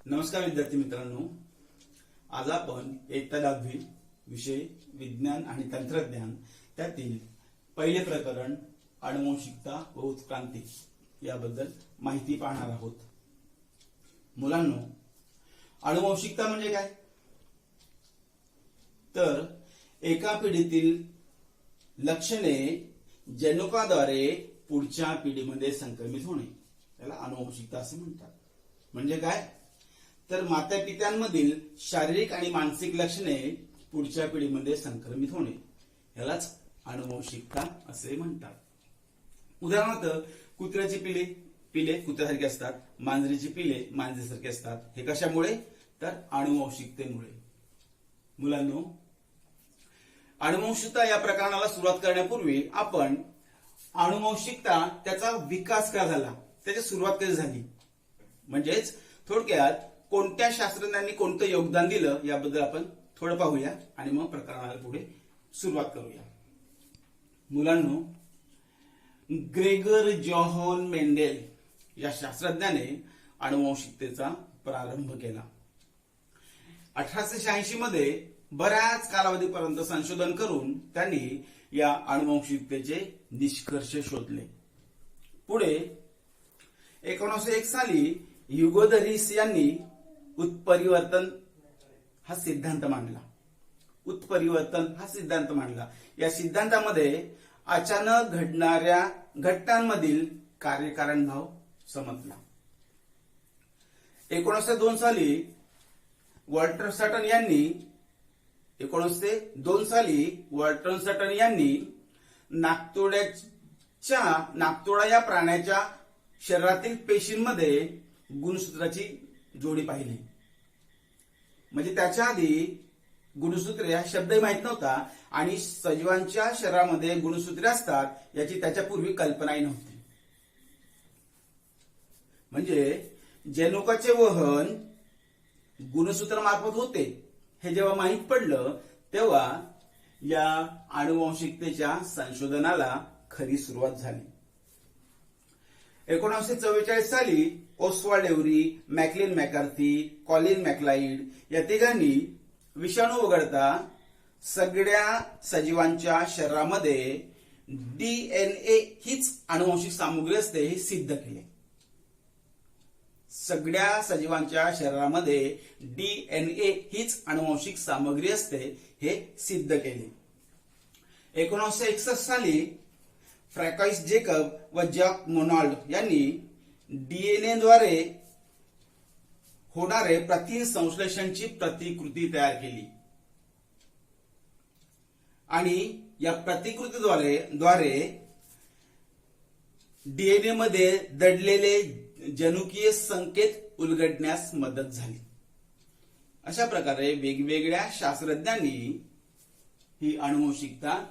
नमस्कार विद्यार्थी मित्रांनो, आज आपण इयत्ता 10वी विषय विज्ञान आणि तंत्रज्ञान त्यातील पहिले प्रकरण आनुवंशिकता व उत्क्रांती याबद्दल माहिती पाहणार आहोत. मुलांनो, आनुवंशिकता म्हणजे काय? तर एका पिढीतील लक्षणे जनुकाद्वारे पुढच्या पिढीमध्ये संक्रमित होणे याला आनुवंशिकता असे म्हणतात. म्हणजे काय? तर माता पित्यांमधील शारीरिक आणि मानसिक लक्षणे पुढच्या पिढीमध्ये संक्रमित होणे यालाच आनुवंशिकता असे म्हणतात. उदाहरणार्थ, कुत्र्याची पिले कुत्र्यासारखी असतात, मांजरीची पिले मांजरीसारखी असतात. हे कशामुळे? तर आनुवंशिकतेमुळे. मुलांनो, आनुवंशिकता या प्रकरणाला सुरुवात करण्यापूर्वी आपण आनुवंशिकता त्याचा विकास का झाला, त्याची सुरुवात कधी झाली, म्हणजेच थोडक्यात कोणत्या शास्त्रज्ञांनी कोणतं योगदान दिलं याबद्दल आपण थोडं पाहूया आणि मग प्रकरणाला पुढे सुरुवात करूया. मुलांनो, ग्रेगर जोहान मेंडेल या शास्त्रज्ञाने आनुवंशिकतेचा प्रारंभ केला. 1886 मध्ये बऱ्याच कालावधीपर्यंत संशोधन करून त्यांनी या आनुवंशिकतेचे निष्कर्ष शोधले. पुढे 1901 साली युगोधरीस यांनी उत्परिवर्तन हा सिद्धांत मांडला. या सिद्धांतामध्ये अचानक घडणाऱ्या घटनांमधील कार्यकारण भाव समजला. 1902 साली वॉल्टर सटन यांनी नाकतोडा या प्राण्याच्या शरीरातील पेशींमध्ये गुणसूत्राची जोडी पाहिली. म्हणजे त्याच्या आधी गुणसूत्रे हा शब्दही माहित नव्हता आणि सजीवांच्या शरीरामध्ये गुणसूत्रे असतात याची त्याच्यापूर्वी कल्पनाही नव्हती. म्हणजे जनुकाचे वहन गुणसूत्रामार्फत होते हे जेव्हा माहित पडलं तेव्हा या आनुवंशिकतेच्या संशोधनाला खरी सुरुवात झाली. 1944 साली ओस्वाल्ड एव्हरी, मॅकलिन मॅकार्थी, कॉलिन मॅकलाइड या तिघांनी विषाणू वगळता सगळ्या सजीवांच्या शरीरामध्ये डीएनए हीच आनुवंशिक सामुग्री असते हे सिद्ध केले. सगळ्या सजीवांच्या शरीरामध्ये डीएनए हीच आनुवंशिक सामग्री असते हे सिद्ध केले. 1961 साली फ्रॅकाइस जेकब व जॅक मोनॉल्ड यांनी डीएनए द्वारे होणारे प्रथिन संश्लेषणची प्रतिकृती तयार केली आणि या प्रतिकृतीद्वारे डीएनए मध्ये दडलेले जनुकीय संकेत उलगडण्यास मदत झाली. अशा प्रकारे वेगवेगळ्या शास्त्रज्ञांनी ही आनुवंशिकता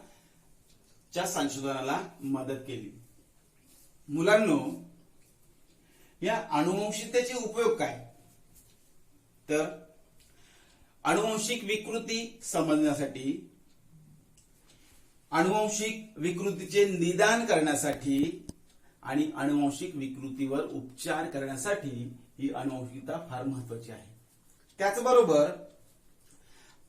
च्या संशोधनाला मदत केली. मुलांनो, या आनुवंशिकतेचे उपयोग काय? तर आनुवंशिक विकृती समजण्यासाठी, आनुवंशिक विकृतीचे निदान करण्यासाठी आणि आनुवंशिक विकृतीवर उपचार करण्यासाठी ही आनुवंशिकता फार महत्वाची आहे. त्याचबरोबर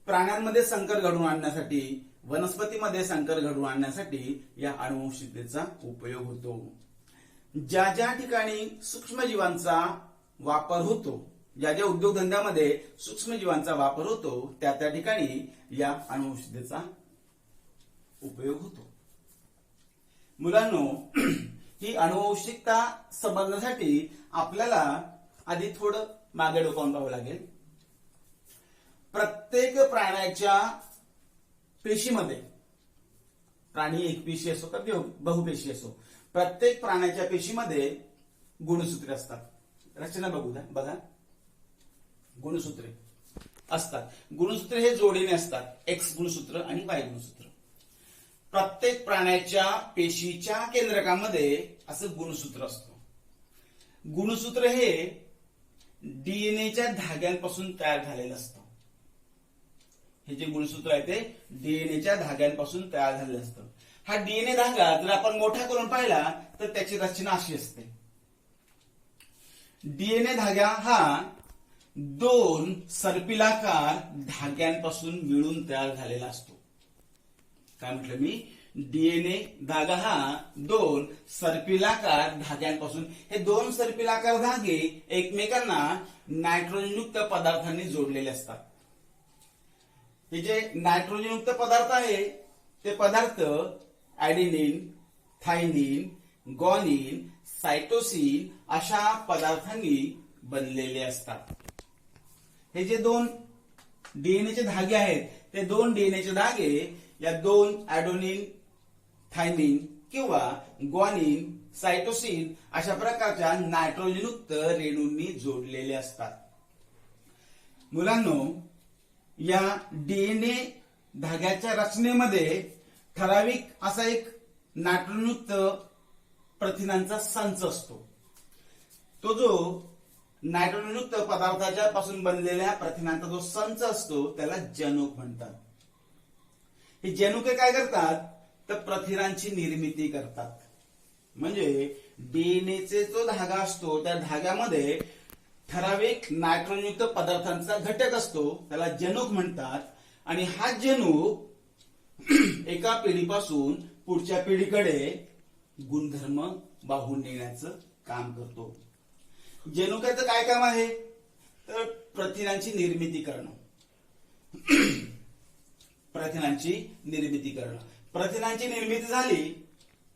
प्राण्यांमध्ये संकर घडवून आणण्यासाठी, वनस्पतीमध्ये संकर घडवून आणण्यासाठी या आनुवंशिकतेचा उपयोग होतो. ज्या ज्या ठिकाणी सूक्ष्मजीवांचा वापर होतो, ज्या ज्या उद्योगधंद्यामध्ये सूक्ष्मजीवांचा वापर होतो त्या त्या ठिकाणी या आनुवंशिकतेचा उपयोग होतो. मुलांनो, ही आनुवंशिकता समजण्यासाठी आपल्याला आधी थोडं मागे डोकावून पाहावं लागेल. प्रत्येक प्राण्याच्या पेशीमध्ये, प्राणी एकपेशी असो का बहुपेशी असो, प्रत्येक प्राण्याच्या पेशीमध्ये गुणसूत्रे असतात. रचना बघा, गुणसूत्रे असतात. गुणसूत्रे हे जोडीने असतात, एक्स गुणसूत्र आणि वाय गुणसूत्र. प्रत्येक प्राण्याच्या पेशीच्या केंद्रकामध्ये असं गुणसूत्र असतं. गुणसूत्र हे डीएनएच्या धाग्यांपासून तयार झालेलं असतं. हे जे गुणसूत्र आहे ते डीएनएच्या धाग्यांपासून तयार झालेलं असतं. हा डीएनए धागा जर आपण मोठा करून पाहिला तर त्याची रचना अशी असते. डीएनए धागा हा दोन सर्पिलाकार धाग्यांपासून मिळून तयार झालेला असतो. काय म्हटलं मी? डीएनए धागा हा दोन सर्पिलाकार धाग्यांपासून, हे दोन सर्पिलाकार धागे एकमेकांना नायट्रोजनयुक्त पदार्थांनी जोडलेले असतात. हे जे नायट्रोजनयुक्त पदार्थ आहे ते पदार्थ ऍडेनिन, थायमिन, ग्वानिन, सायटोसिन अशा पदार्थांनी बनलेले असतात. हे जे दोन डीएनएचे धागे आहेत ते दोन डीएनएचे धागे या दोन ऍडेनिन, थायमिन किंवा ग्वानिन, सायटोसिन अशा प्रकारच्या नायट्रोजनयुक्त रेणूंनी जोडलेले असतात. मुलांनो, या डीएनए धाग्याच्या रचनेमध्ये ठराविक असा एक नायट्रोजनयुक्त प्रथिनांचा संच असतो. तो जो नायट्रोजनयुक्त पदार्थाच्या पासून बनलेल्या प्रथिनांचा जो संच असतो त्याला जनुक म्हणतात. हे जनुके काय करतात तर प्रथिनांची निर्मिती करतात. म्हणजे डीएनएचे जो धागा असतो त्या धाग्यामध्ये ठराविक नायट्रोजनयुक्त पदार्थांचा घटक असतो, त्याला जनुक म्हणतात. आणि हा जनुक एका पिढीपासून पुढच्या पिढीकडे गुणधर्म वाहून नेण्याचं काम करतो. जनुकाचं काय काम आहे तर प्रथिनांची निर्मिती करणं. प्रथिनांची निर्मिती झाली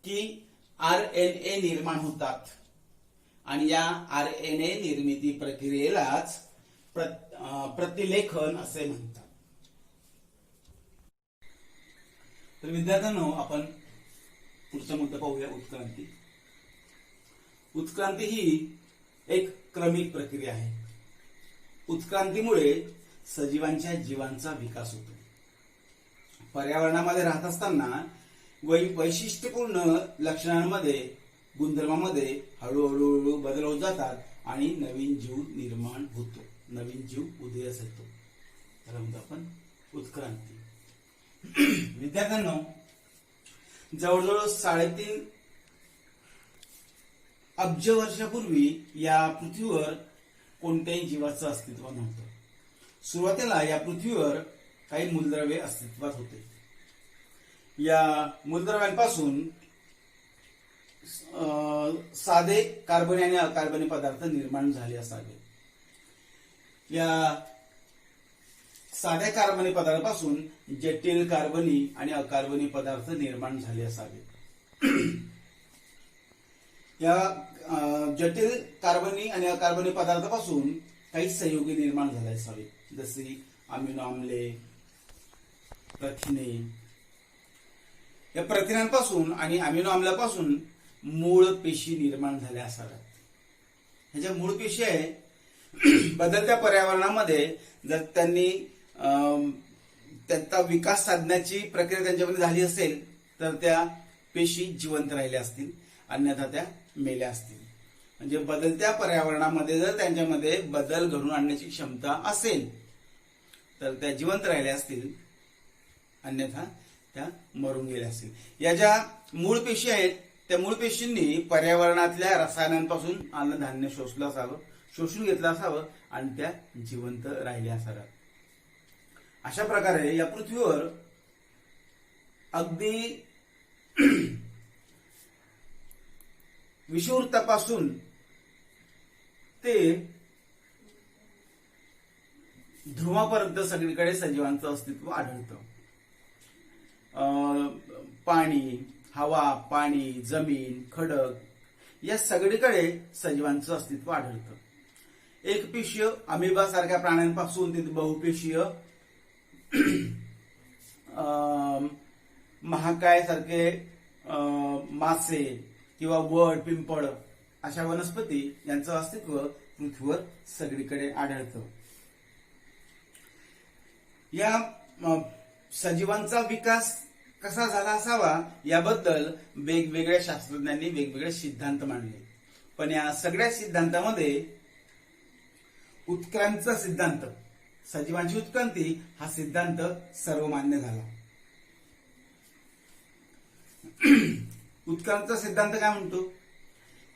की आरएनए निर्माण होतात आणि या आरएनए निर्मिती प्रक्रियेलाच प्रतिलेखन असे म्हणतात. तर विद्यार्थ्यांनो, आपण पुढचा मुद्दा पाहूया. उत्क्रांती. उत्क्रांती ही एक क्रमिक प्रक्रिया आहे. उत्क्रांतीमुळे सजीवांच्या जीवांचा विकास होतो. पर्यावरणामध्ये राहत असताना वैशिष्ट्यपूर्ण लक्षणांमध्ये, गुणधर्मामध्ये हळूहळू बदल होत जातात आणि नवीन जीव निर्माण होतो, नवीन जीव उदयास येतो. त्याला म्हणतो आपण उत्क्रांती. विद्यार्थ्यांनो, जवळजवळ 3.5 अब्ज वर्षापूर्वी या पृथ्वीवर कोणत्याही जीवाचं अस्तित्व नव्हतं. सुरुवातीला या पृथ्वीवर काही मूलद्रव्ये अस्तित्वात होते. या मूलद्रव्यांपासून साधे कार्बनी आणि अकार्बनी पदार्थ निर्माण झाले असावे. या साध्या कार्बनी पदार्थापासून जटिल कार्बनी आणि अकार्बनी पदार्थ निर्माण झाले असावे. या जटिल कार्बनी आणि अकार्बनी पदार्थापासून काही संयुगे निर्माण झाले असावे, जसे अमिनो आम्ले, प्रथिने. या प्रथिनांपासून आणि अमिनो आम्लापासून मूळ पेशी निर्माण झाल्या असाव्यात. ह्या मूळ पेशी आहे, बदलत्या पर्यावरणामध्ये जर त्यांनी त्यांचा विकास साधण्याची प्रक्रिया त्यांच्यामध्ये झाली असेल तर त्या पेशी जिवंत राहिल्या असतील, अन्यथा त्या मेल्या असतील. म्हणजे बदलत्या पर्यावरणामध्ये जर त्यांच्यामध्ये बदल घडवून आणण्याची क्षमता असेल तर त्या जिवंत राहिल्या असतील, अन्यथा त्या मरून गेल्या असतील. या ज्या मूळ पेशी आहेत त्या मूळ पेशींनी पर्यावरणातल्या रसायनांपासून अन्नधान्य शोषून घेतलं असावं आणि त्या जिवंत राहिल्या असाव्यात. अशा प्रकारे या पृथ्वीवर अगदी विषुववृत्तापासून ते ध्रुवापर्यंत सगळीकडे सजीवांचं अस्तित्व आढळतं. पाणी, हवा, पाणी, जमीन, खडक या सगळीकडे सजीवांचं अस्तित्व आढळतं. एकपेशीय अमिबा सारख्या प्राण्यांपासून ते बहुपेशीय महाकाय सारखे मासे किंवा वड, पिंपळ अशा वनस्पती यांचं अस्तित्व पृथ्वीवर सगळीकडे आढळतं. या सजीवांचा विकास कसा झाला असावा याबद्दल वेगवेगळ्या शास्त्रज्ञांनी वेगवेगळे सिद्धांत मांडले. पण या सगळ्या सिद्धांतामध्ये उत्क्रांतीचा सिद्धांत, सजीवांची उत्क्रांती हा सिद्धांत सर्वमान्य झाला. उत्क्रांतीचा सिद्धांत काय म्हणतो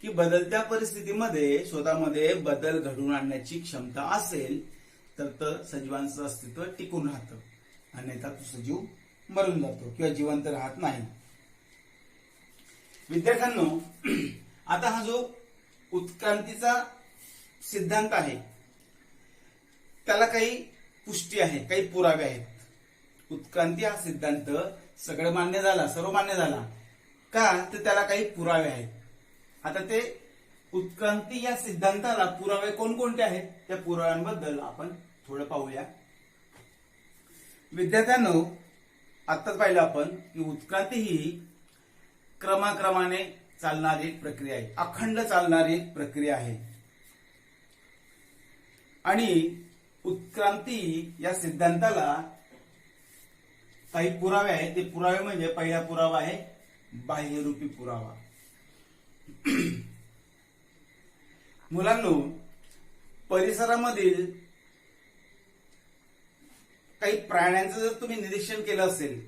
की बदलत्या परिस्थितीमध्ये स्वतःमध्ये बदल घडवून आणण्याची क्षमता असेल तर सजीवांचं अस्तित्व टिकून राहतं, अन्यथा तो सजीव मरून जातो किंवा जिवंत राहत नाही. विद्यार्थ्यांनो, आता हा जो उत्क्रांतीचा सिद्धांत आहे त्याला काही पुष्टी आहे, काही पुरावे आहेत. उत्क्रांती हा सिद्धांत सगळं मान्य झाला, सर्व मान्य झाला का, तर त्याला काही पुरावे आहेत. आता ते उत्क्रांती या सिद्धांताला पुरावे कोणकोणते आहेत त्या पुराव्यांबद्दल आपण थोडं पाहूया. विद्यार्थ्यांनो, आत्ताच पाहिलं आपण की उत्क्रांती ही क्रमाक्रमाने चालणारी प्रक्रिया आहे, अखंड चालणारी प्रक्रिया आहे. आणि उत्क्रांती या सिद्धांताला काही पुरावे आहेत. ते पुरावे म्हणजे पहिला पुरावा आहे बाह्यरूपी पुरावा. मुलांनो, परिसरामधील काही प्राण्यांचं जर तुम्ही निरीक्षण केलं असेल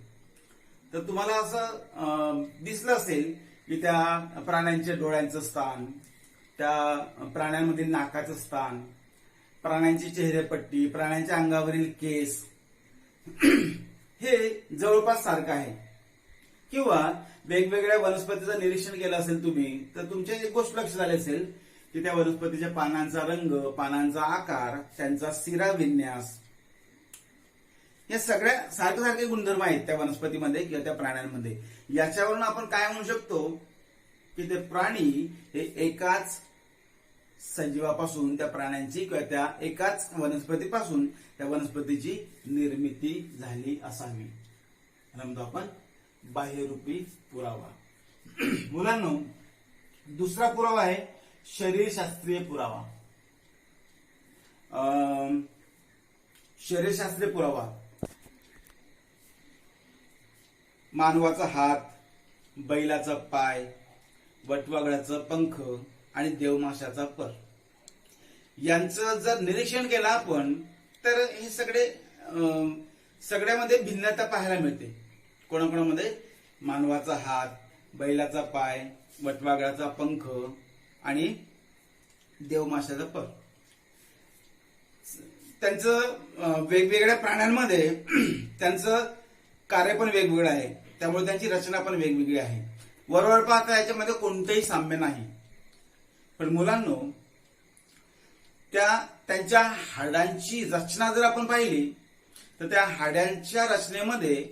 तर तुम्हाला असं दिसलं असेल की त्या प्राण्यांच्या डोळ्यांचं स्थान, त्या प्राण्यांमधील नाकाचं स्थान, प्राण्यांची चेहरेपट्टी, प्राण्यांच्या अंगावरील केस हे जवळपास सारखं आहे. किंवा वेगवेगळ्या वनस्पतीचं निरीक्षण केलं असेल तुम्ही तर तुमच्या एक गोष्ट लक्षात आली असेल की त्या वनस्पतीच्या पानांचा रंग, पानांचा आकार, त्यांचा सिरा विन्यास, या सगळ्या सारखे सारखे गुणधर्म आहेत त्या वनस्पतीमध्ये किंवा त्या प्राण्यांमध्ये. याच्यावरून आपण काय म्हणू शकतो की ते प्राणी हे एकाच सजीवापासून, त्या प्राण्यांची किंवा त्या एकाच वनस्पतीपासून त्या वनस्पतीची निर्मिती झाली असावी. म्हणतो आपण बाह्यरूपी पुरावा. मुलांनो, दुसरा पुरावा आहे शरीरशास्त्रीय पुरावा. शरीरशास्त्रीय पुरावा, मानवाचा हात, बैलाचा पाय, वटवाघळाचा पंख आणि देवमाशाचा पर यांचं जर निरीक्षण केलं आपण तर हे सगळ्यामध्ये भिन्नता पाहायला मिळते. कोणाकोणामध्ये मानवाचा हात, बैलाचा पाय, वटवाघळाचा पंख आणि देवमाशाचा पर, त्यांचं वेगवेगळ्या प्राण्यांमध्ये त्यांचं कार्य पण वेगवेगळं आहे, त्यामुळे त्यांची रचना पण वेगवेगळी आहे. वरवर पाहता याच्यामध्ये कोणतंही साम्य नाही. पण मुलांनो, त्यांच्या हाडांची रचना जर आपण पाहिली तर त्या हाडांच्या रचनेमध्ये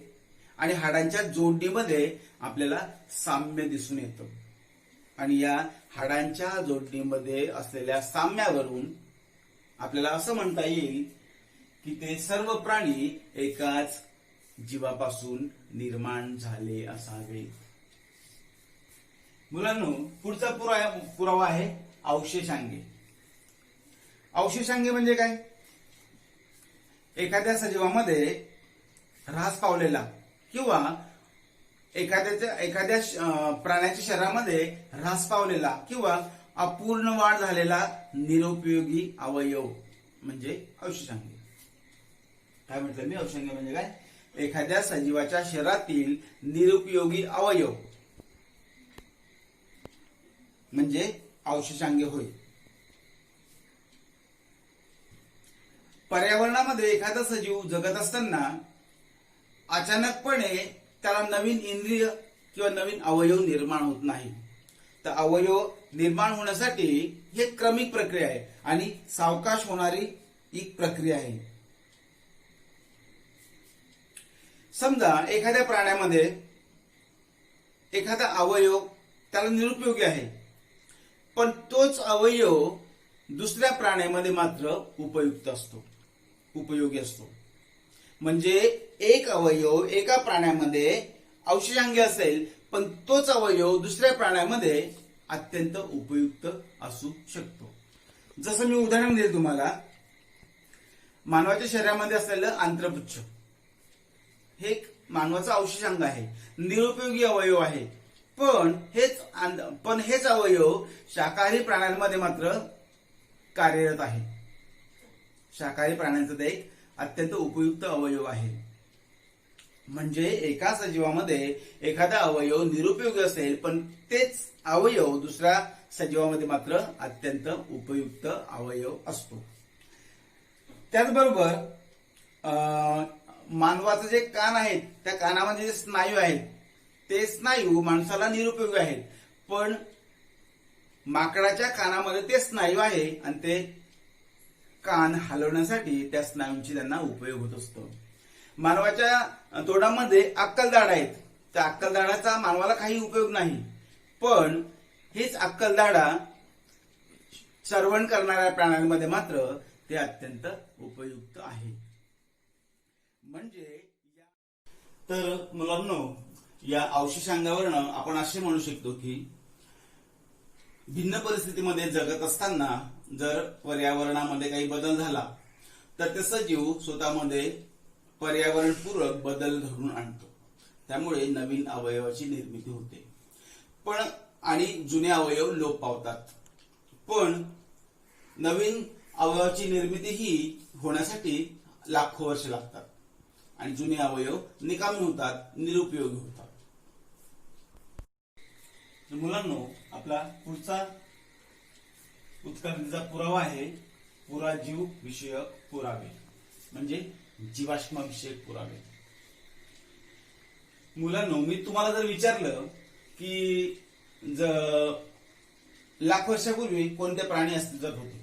आणि हाडांच्या जोडणीमध्ये आपल्याला साम्य दिसून येतं. आणि या हाडांच्या जोडणीमध्ये असलेल्या साम्यावरून आपल्याला असं म्हणता येईल की ते सर्व प्राणी एकाच जीवापासून निर्माण झाले असावे. मुलांनो, पुढचा पुरावा आहे अवशेषांगे. अवशेषांगे म्हणजे काय? एखाद्या सजीवामध्ये ऱ्हास पावलेला किंवा एखाद्या प्राण्याच्या शरीरामध्ये ऱ्हास पावलेला किंवा अपूर्ण वाढ झालेला निरुपयोगी अवयव म्हणजे अवशेषांगे. काय म्हटलं मी? अवशेषांगे म्हणजे काय? एखाद्या सजीवाच्या शरीरातील निरुपयोगी अवयव म्हणजे अवशेषांगे होय. पर्यावरणामध्ये एखादा सजीव जगत असताना अचानकपणे त्याला नवीन इंद्रिय किंवा नवीन अवयव निर्माण होत नाही. तर अवयव निर्माण होण्यासाठी ही क्रमिक प्रक्रिया आहे आणि सावकाश होणारी एक प्रक्रिया आहे. समजा एखाद्या प्राण्यामध्ये एखादा अवयव त्याला निरुपयोगी आहे, पण तोच अवयव दुसऱ्या प्राण्यामध्ये मात्र उपयोगी असतो. म्हणजे एक अवयव एका प्राण्यामध्ये अवशेषांगी असेल पण तोच अवयव दुसऱ्या प्राण्यामध्ये अत्यंत उपयुक्त असू शकतो. जसं मी उदाहरण दिलं तुम्हाला, मानवाच्या शरीरामध्ये असलेलं आंत्रपुच्छ हे एक मानवाचं अवशेषांग आहे, निरुपयोगी अवयव आहे. पण हेच अवयव शाकाहारी प्राण्यांमध्ये मात्र कार्यरत आहे. शाकाहारी प्राण्यांचा ते एक अत्यंत उपयुक्त अवयव आहे. म्हणजे एका सजीवामध्ये एखादा अवयव निरुपयोगी असेल, पण तेच अवयव दुसऱ्या सजीवामध्ये मात्र अत्यंत उपयुक्त अवयव असतो. त्याचबरोबर मानवाचे जे कान आहेत, त्या कानामध्ये जे स्नायू आहेत, ते स्नायू माणसाला निरुपयोगी आहेत, पण माकडाच्या कानामध्ये ते स्नायू आहे आणि ते कान हलवण्यासाठी त्या स्नायूंची त्यांना उपयोग होत असतो. मानवाच्या तोंडामध्ये अक्कलदाढ आहेत, त्या अक्कलदाढाचा मानवाला काही उपयोग नाही, पण हीच अक्कलदाढा श्रवण करणाऱ्या प्राण्यांमध्ये मात्र ते अत्यंत उपयुक्त आहे. म्हणजे तर मुलांनो, या अवशेषांगावरनं आपण असे म्हणू शकतो की भिन्न परिस्थितीमध्ये जगत असताना जर पर्यावरणामध्ये काही बदल झाला तर ते सजीव स्वतःमध्ये पर्यावरणपूरक बदल घडवून आणतो. त्यामुळे नवीन अवयवाची निर्मिती होते, पण आणि जुने अवयव लोप पावतात. पण नवीन अवयवाची निर्मिती ही होण्यासाठी लाखो वर्ष लागतात आणि जुने अवयव निकामी होतात, निरुपयोगी होतात. मुलांनो, आपला पुढचा उत्क्रांतीचा पुरावा आहे पुराजीव विषयक पुरावे, म्हणजे जीवाश्म विषयक पुरावे. मुलांनो, मी तुम्हाला जर विचारलं की लाख वर्षापूर्वी कोणते प्राणी अस्तित्वात होते,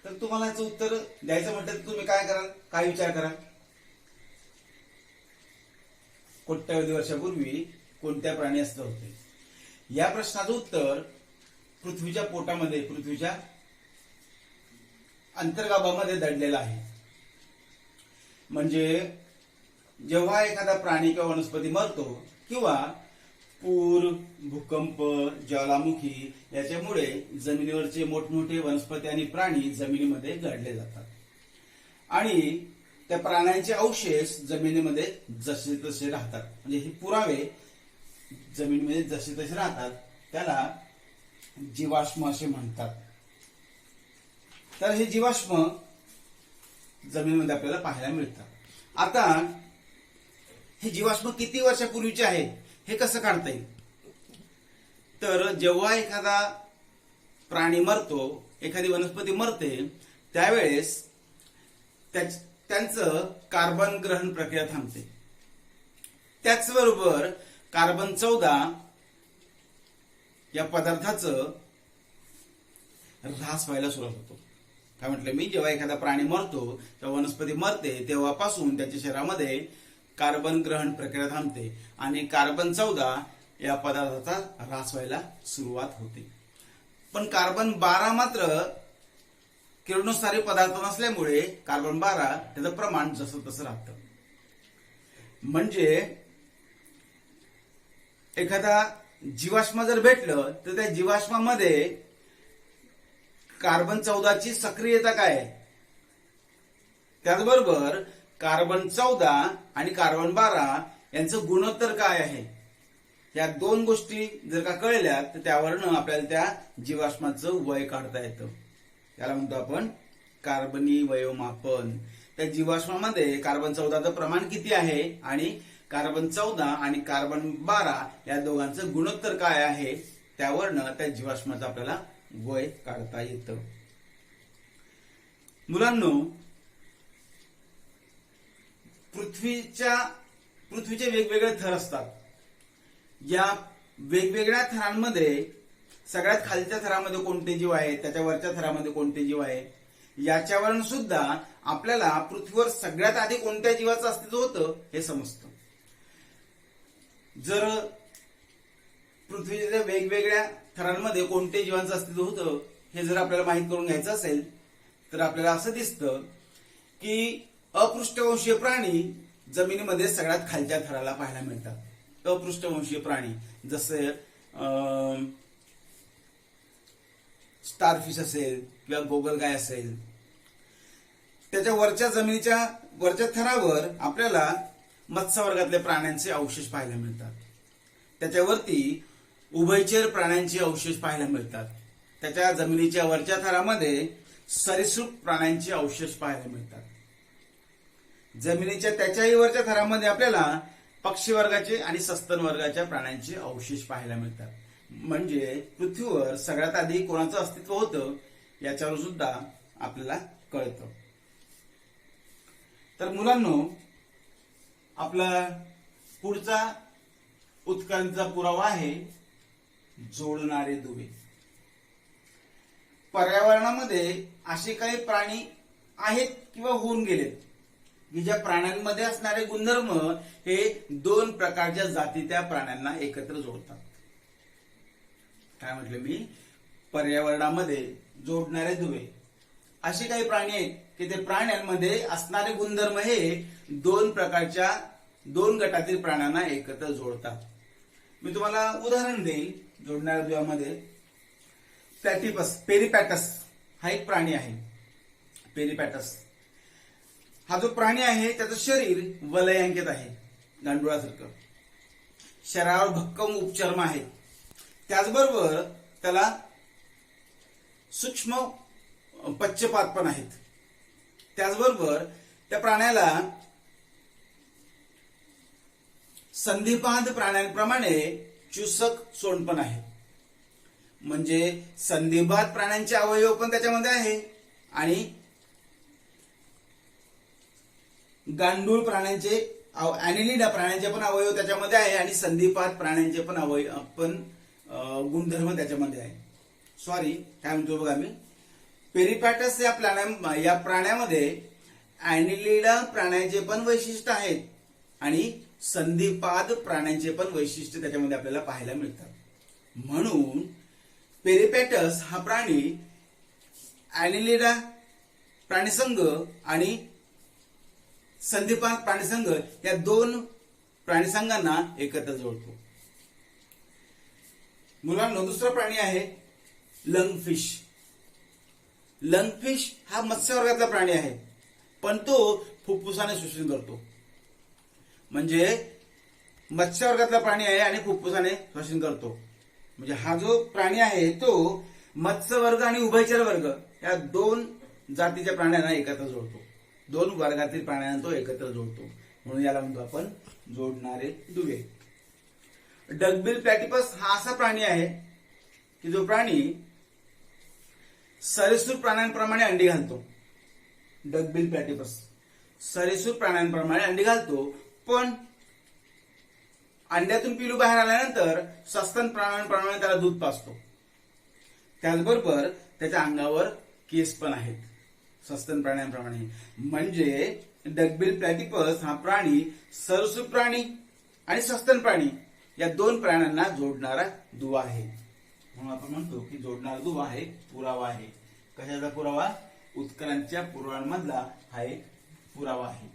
तर तुम्हाला याचं उत्तर द्यायचं म्हटलं तर तुम्ही काय कराल, काय विचार कराल? कोट्यावधी वर्षापूर्वी कोणत्या प्राणी अस्तित्वात होते? या प्रश्नाचं उत्तर पृथ्वीच्या पोटामध्ये, पृथ्वीच्या अंतर्गाभामध्ये दडलेलं आहे. म्हणजे जेव्हा एखादा प्राणी किंवा वनस्पती मरतो किंवा पूर, भूकंप, ज्वालामुखी याच्यामुळे जमिनीवरचे मोठमोठे वनस्पती आणि प्राणी जमिनीमध्ये गळले जातात आणि त्या प्राण्यांचे अवशेष जमिनीमध्ये जसे तसे राहतात. म्हणजे हे पुरावे जमिनीमध्ये जसे तसे राहतात, त्याला जीवाश्म असे म्हणतात. तर हे जीवाश्म जमिनीमध्ये आपल्याला पाहायला मिळतात. आता हे जीवाश्म किती वर्षापूर्वीचे आहे हे कसं काढता येईल? तर जेव्हा एखादा प्राणी मरतो, एखादी वनस्पती मरते, त्यावेळेस त्यांचं कार्बन ग्रहण प्रक्रिया थांबते. त्याचबरोबर कार्बन 14 या पदार्थाचं ऱ्हास व्हायला सुरुवात होतो. काय म्हटलं मी, जेव्हा एखादा प्राणी मरतो किंवा वनस्पती मरते तेव्हापासून त्याच्या शरीरामध्ये कार्बन ग्रहण प्रक्रिया थांबते आणि कार्बन 14 या पदार्थाचा ऱ्हास व्हायला सुरुवात होते. पण कार्बन 12 मात्र किरणोत्सारी पदार्थ नसल्यामुळे कार्बन 12 त्याचं प्रमाण जसं तसं राहतं. म्हणजे एखादा जीवाश्म जर भेटलं तर त्या जीवाश्मामध्ये कार्बन 14 ची सक्रियता काय आहे, त्याचबरोबर कार्बन 14 आणि कार्बन 12 यांचं गुणोत्तर काय आहे, या दोन गोष्टी जर का कळल्या तर त्यावरून आपल्याला त्या जीवाश्माचं वय काढता येतं. त्याला म्हणतो आपण कार्बनी वयोमापन. त्या जीवाश्मामध्ये कार्बन 14चं प्रमाण किती आहे आणि कार्बन 14 आणि कार्बन 12 या दोघांचं गुणोत्तर काय आहे, त्यावरनं त्या जीवाश्माचं आपल्याला वय काढता येतं. मुलांनो, पृथ्वीचे वेगवेगळे थर असतात. या वेगवेगळ्या थरांमध्ये सगळ्यात खालच्या थरामध्ये कोणते जीव आहेत, त्याच्या वरच्या थरामध्ये कोणते जीव आहे, याच्यावरून सुद्धा आपल्याला पृथ्वीवर सगळ्यात आधी कोणत्या जीवाचं अस्तित्व होतं हे समजतं. जर पृथ्वीच्या वेगवेगळ्या थरांमध्ये कोणत्या जीवांचं अस्तित्व होतं हे जर आपल्याला माहित करून घ्यायचं असेल तर आपल्याला असं दिसतं की अपृष्ठवंशीय प्राणी जमिनीमध्ये सगळ्यात खालच्या थराला पाहायला मिळतात. अपृष्ठवंशीय प्राणी जसे स्टारफिश असेल किंवा गोगलगाय असेल, त्याच्या वरच्या जमिनीच्या वरच्या थरावर आपल्याला मत्स्यवर्गातल्या प्राण्यांचे अवशेष पाहायला मिळतात. त्याच्यावरती उभयचर प्राण्यांचे अवशेष पाहायला मिळतात. त्याच्या जमिनीच्या वरच्या थरामध्ये सरीसृप प्राण्यांचे अवशेष पाहायला मिळतात. जमिनीच्या त्याच्याही वरच्या थरामध्ये आपल्याला पक्षी वर्गाचे आणि सस्तन वर्गाच्या प्राण्यांचे अवशेष पाहायला मिळतात. म्हणजे पृथ्वीवर सगळ्यात आधी कोणाचं अस्तित्व होतं याच्यावर सुद्धा आपल्याला कळतं. तर मुलांनो, आपला पुढचा उत्क्रांतीचा पुरावा आहे जोडणारे दुवे. पर्यावरणामध्ये असे काही प्राणी आहेत किंवा होऊन गेलेत की ज्या प्राण्यांमध्ये असणारे गुणधर्म हे दोन प्रकारच्या जाती त्या प्राण्यांना एकत्र जोडतात. काय म्हटलं मी? पर्यावरणामध्ये जोडणारे दुवे असे काही प्राणी आहेत की ते प्राण्यांमध्ये असणारे गुणधर्म हे दोन प्रकारच्या दोन गटातील प्राण्यांना एकत्र जोडतात. मी तुम्हाला उदाहरण देईल जोडणाऱ्या दुव्यामध्ये. प्लॅटिपस, पेरिपॅटस हा एक प्राणी आहे. पेरिपॅटस हा जो प्राणी आहे त्याचं शरीर वलयांकित आहे, गांडुळासारखं. शरीरावर भक्कम उपचर्म आहे. त्याचबरोबर त्याला सूक्ष्म पच्चपात पण आहेत. त्याचबरोबर त्या प्राण्याला संधिपाद प्राण्यांप्रमाणे चुसक सोंड पण आहे. म्हणजे संधिपाद प्राण्यांचे अवयव पण त्याच्यामध्ये आहे आणि गांडूळ प्राण्यांचे, ॲनिलिडा प्राण्यांचे पण अवयव त्याच्यामध्ये आहे आणि संधिपाद प्राण्यांचे पण अवयव गुणधर्म त्याच्यामध्ये आहे. सॉरी, काय म्हणतो बघा मी, पेरिपॅटस या प्राण्यामध्ये ॲनिलिडा प्राण्याचे पण वैशिष्ट्य आहेत आणि संधिपाद प्राण्यांचे पण वैशिष्ट्य त्याच्यामध्ये आपल्याला पाहायला मिळतात. म्हणून पेरिपॅटस हा प्राणी ॲनिलिडा प्राणीसंघ आणि संधिपाद प्राणीसंघ या दोन प्राणीसंघांना एकत्र जोडतो. मुलांना दुसरा प्राणी आहे लंगफिश. लंगफिश हा मत्स्य वर्गातला प्राणी आहे, पण तो फुफ्फुसाने शोषण करतो. म्हणजे मत्स्य वर्गातला प्राणी आहे आणि फुफ्फुसाने श्वसन करतो. म्हणजे हा जो प्राणी आहे तो मत्स्य वर्ग आणि उभयचर वर्ग या दोन जातीच्या प्राण्यांना एकत्र जोडतो. दोन वर्गातील प्राण्यांना तो एकत्र जोडतो. म्हणून याला म्हणतो आपण जोडणारे दुवे. डकबिल प्लॅटिपस हा असा प्राणी आहे की जो प्राणी सरीसृप प्राण्यांप्रमाणे अंडी घालतो. डकबिल प्लॅटिपस सरीसृप प्राण्यांप्रमाणे अंडी घालतो, पण अंड्यातून पिलू बाहेर आल्यानंतर सस्तन प्राण्यांप्रमाणे त्याला दूध पाजतो. त्याचबरोबर त्याच्या अंगावर केस पण आहेत सस्तन प्राण्यांप्रमाणे. म्हणजे डकबिल प्लॅटिपस हा प्राणी सरीसृप प्राणी आणि सस्तन प्राणी या दोन प्राण्यांना जोडणारा दुवा आहे. म्हणून आपण म्हणतो की जोडणारा दुवा आहे पुरावा आहे. कशाचा पुरावा? उत्क्रांतीच्या पुरावांमधला हा एक पुरावा आहे.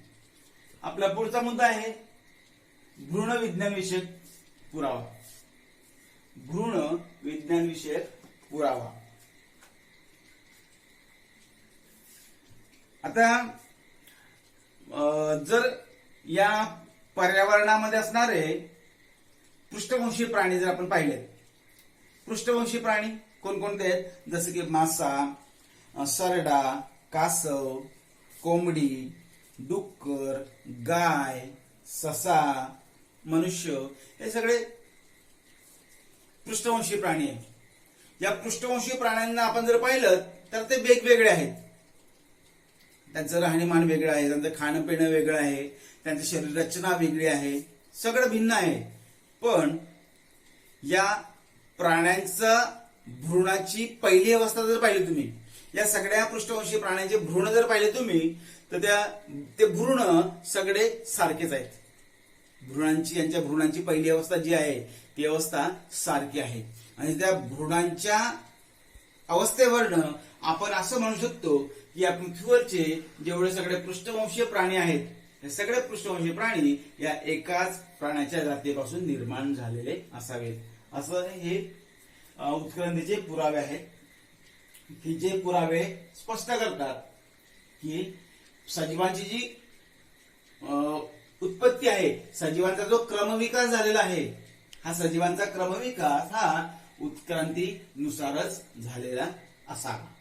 आपला पुढचा मुद्दा आहे भ्रूण विज्ञान विषयक पुरावा. भ्रूण विज्ञान विषयक पुरावा. आता जर या पर्यावरणामध्ये असणारे पृष्ठवंशी प्राणी जर आपण पाहिले, पृष्ठवंशी प्राणी कोणकोणते आहेत? जसे की मासा, सरडा, कासव, कोंबडी, डुक्कर, गाय, ससा, मनुष्य हे सगळे पृष्ठवंशी प्राणी आहेत. या पृष्ठवंशी प्राण्यांना आपण जर पाहिलं तर ते वेगवेगळे आहेत. त्यांचं राहणीमान वेगळं आहे, त्यांचं खाणं पिणं वेगळं आहे, त्यांची शरीर रचना वेगळी आहे, सगळं भिन्न आहे. पण या प्राण्यांचा भ्रूणाची पहिली अवस्था जर पाहिली तुम्ही, या सगळ्या पृष्ठवंशी प्राण्यांचे भ्रूण जर पाहिले तुम्ही तर ते भ्रूण सगळे सारखेच आहेत. यांच्या भ्रूणांची पहिली अवस्था जी आहे ती अवस्था सारखी आहे. आणि त्या भ्रूणांच्या अवस्थेवरनं आपण असं म्हणू शकतो की या पृथ्वीवरचे जेवढे सगळे पृष्ठवंशीय प्राणी आहेत हे सगळे पृष्ठवंशी प्राणी या एकाच प्राण्याच्या जातीपासून निर्माण झालेले असावेत. असं हे उत्क्रांतीचे पुरावे आहेत की जे पुरावे स्पष्ट करतात की सजीवांची जी उत्पत्ती आहे, सजीवांचा जो क्रमविकास झालेला आहे, हा सजीवांचा क्रमविकास हा उत्क्रांतीनुसारच झालेला असावा.